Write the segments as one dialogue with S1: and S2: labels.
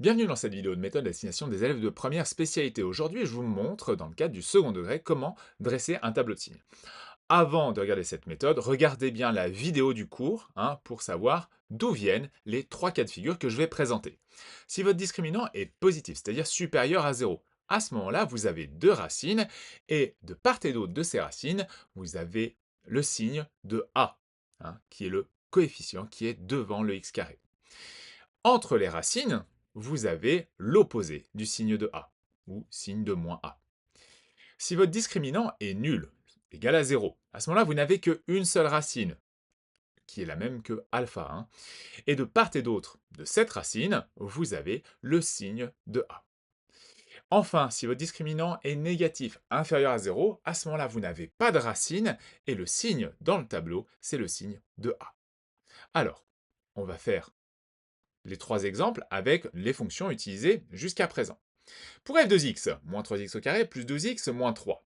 S1: Bienvenue dans cette vidéo de méthode à destination des élèves de première spécialité. Aujourd'hui, je vous montre, dans le cadre du second degré, comment dresser un tableau de signes. Avant de regarder cette méthode, regardez bien la vidéo du cours pour savoir d'où viennent les trois cas de figure que je vais présenter. Si votre discriminant est positif, c'est-à-dire supérieur à 0, à ce moment-là, vous avez deux racines et de part et d'autre de ces racines, vous avez le signe de a, qui est le coefficient qui est devant le x carré. Entre les racines, vous avez l'opposé du signe de A, ou signe de moins A. Si votre discriminant est nul, égal à 0, à ce moment-là, vous n'avez qu'une seule racine, qui est la même que alpha. Et de part et d'autre de cette racine, vous avez le signe de A. Enfin, si votre discriminant est négatif, inférieur à 0, à ce moment-là, vous n'avez pas de racine, et le signe dans le tableau, c'est le signe de A. Alors, on va faire les trois exemples avec les fonctions utilisées jusqu'à présent. Pour f de x, moins 3x au carré plus 2x moins 3.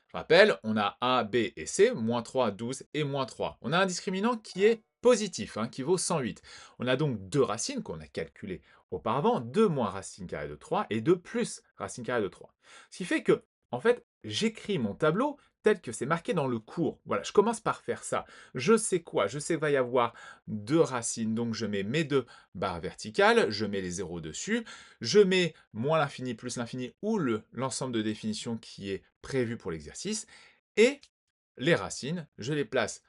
S1: Je rappelle, on a a, b et c, moins 3, 12 et moins 3. On a un discriminant qui est positif, qui vaut 108. On a donc deux racines qu'on a calculées auparavant, 2 moins racine carrée de 3 et 2 plus racine carrée de 3. Ce qui fait que, en fait, j'écris mon tableau tel que c'est marqué dans le cours. Voilà, je commence par faire ça. Je sais quoi? Je sais qu'il va y avoir deux racines, donc je mets mes deux barres verticales, je mets les zéros dessus, je mets moins l'infini plus l'infini ou l'ensemble de définitions qui est prévu pour l'exercice, et les racines, je les place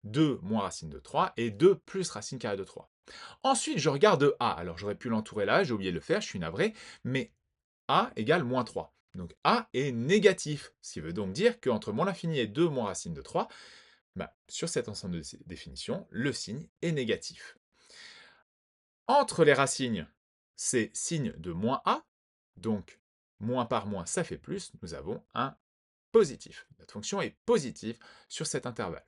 S1: 2 moins racine de 3 et 2 plus racine carrée de 3. Ensuite, je regarde A. Alors, j'aurais pu l'entourer là, j'ai oublié de le faire, je suis navré, mais A égale moins 3. Donc, A est négatif, ce qui veut donc dire qu'entre moins l'infini et 2 moins racine de 3, sur cet ensemble de définitions, le signe est négatif. Entre les racines, c'est signe de moins A, donc moins par moins, ça fait plus, nous avons un positif. Notre fonction est positive sur cet intervalle.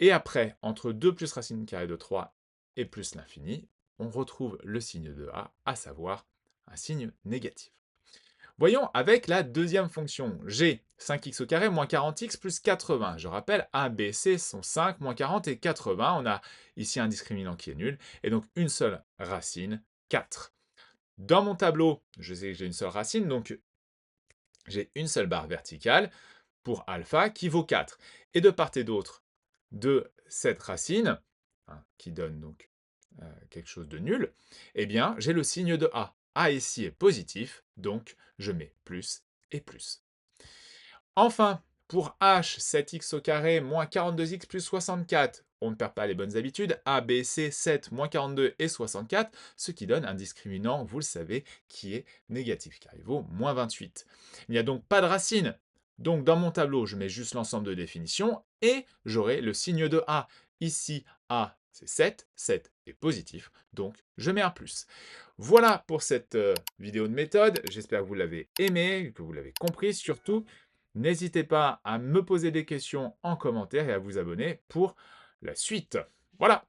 S1: Et après, entre 2 plus racine carrée de 3 et plus l'infini, on retrouve le signe de A, à savoir un signe négatif. Voyons avec la deuxième fonction. J'ai 5x au carré moins 40x plus 80. Je rappelle, A, B, C sont 5, moins 40 et 80. On a ici un discriminant qui est nul. Et donc une seule racine, 4. Dans mon tableau, je sais que j'ai une seule racine, donc j'ai une seule barre verticale pour alpha qui vaut 4. Et de part et d'autre de cette racine, qui donne donc quelque chose de nul, eh bien, j'ai le signe de A. A ici est positif, donc je mets plus et plus. Enfin, pour h, 7x au carré moins 42x plus 64, on ne perd pas les bonnes habitudes, a, b, c, 7, moins 42 et 64, ce qui donne un discriminant, vous le savez, qui est négatif, car il vaut moins 28. Il n'y a donc pas de racine, donc dans mon tableau, je mets juste l'ensemble de définitions, et j'aurai le signe de A. Ici, A, c'est 7, 7 est positif, donc je mets un plus. Voilà pour cette vidéo de méthode, j'espère que vous l'avez aimé, que vous l'avez compris, surtout, n'hésitez pas à me poser des questions en commentaire et à vous abonner pour la suite. Voilà!